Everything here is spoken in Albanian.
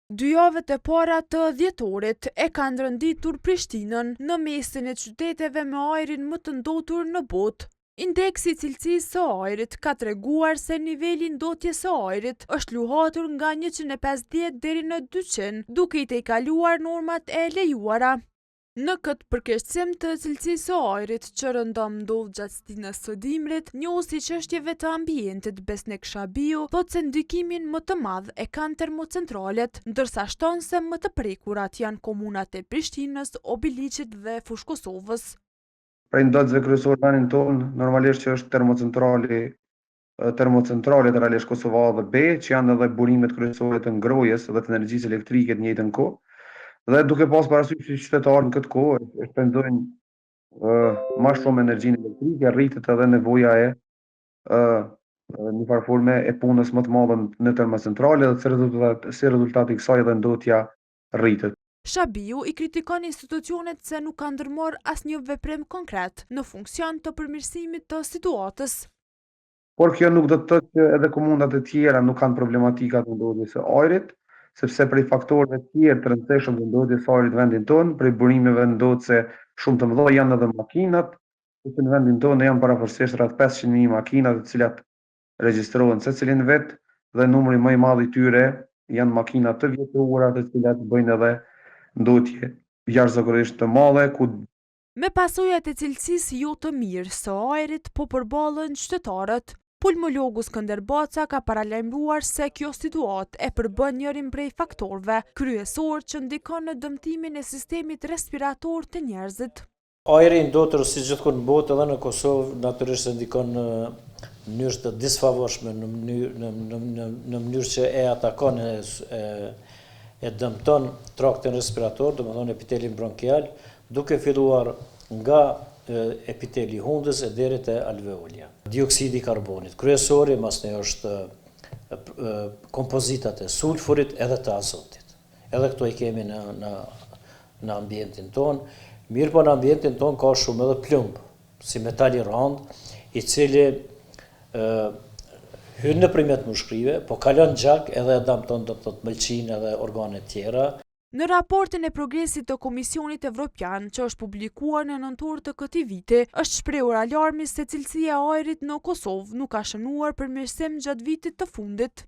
Dy javët e para të dhjetorit e kanë rënditur Prishtinën në mesin e qyteteve me ajrin më të ndotur në botë. Indeksi i cilësisë së ajrit ka treguar se niveli ndotjes së ajrit është luhatur nga 150 deri në 200, duke i tejkaluar normat e lejuara. Në këtë përkeqësim të cilësisë së ajrit që rëndom ndodh gjatë stinës së dimrit, njohësi çështjeve të ambientit Besnik Shabiu thotë se ndikimin më të madh e kanë termocentralet, ndërsa shton se më të prekurat janë komunat e Prishtinës, Obiliqit dhe Fushë Kosovës. Prej ndotësve kryesor vendin tonë, normalisht që është termocentralet realisht Kosova A dhe B, që janë edhe burimet kryesore të ngrohjes dhe të energjisë elektrike të njëjtën kohë. Dhe duke pas parasysh që qytetarët në këtë kohë e shpenzojnë më shumë energjinë elektrike, rritet edhe nevoja e një farë forme e punës më të madhe në termocentrale dhe si rezultat i kësaj edhe ndotja rritet. Shabiu i kritikon institucionet se nuk kanë ndërmarrë asnjë veprim konkret në funksion të përmirësimit të situatës. Por kjo nuk do të thotë që edhe komunat e tjera nuk kanë problematika të ndotjes së ajrit, sepse prej faktorëve të tjerë të rëndësishëm të ndotjes së ajrit në vendin tonë, prej burimeve ndotëse shumë të mëdha janë edhe makinat, që në vendin tonë janë parafërsisht rreth 500.000 makina, të cilat regjistrohen secilin vet dhe numri më i madh i tyre janë makina të vjetrura, të cilat bëjnë edhe ndotje jashtëzakonisht të mëdha ku me pasojat e cilësisë jo të mirë së ajrit po përballen qytetarët. Pulmologu Skënder Baca ka paralajmëruar se kjo situatë e përbën njërin prej faktorëve kryesor që ndikon në dëmtimin e sistemit respirator të njerëzit. Ajri i ndotur si gjithkund në botë edhe në Kosovë natyrisht se ndikon në mënyrë të disfavorshme, në mënyrë që e atakon e dëmton traktin respirator, domethënë epitelin bronkial, duke filluar nga epiteli i hundës e deri te alveolja. Dioksidi i karbonit, kryesori masne është kompozitat e sulfurit edhe të azotit. Edhe këto i kemi në ambientin tonë. Mirë po në ambientin tonë ka shumë edhe plumb, si metali rand, i cili hyn nëpërmjet mushkrive, po kalon gjak edhe e dëmton do të thotë mëlçinë edhe organet tjera. Në raportin e progresit të Komisionit Evropian, që është publikuar në nëntor të këtij viti, është shprehur alarmi se cilësia e ajrit në Kosovë nuk ka shënuar përmirësim gjatë vitit të fundit.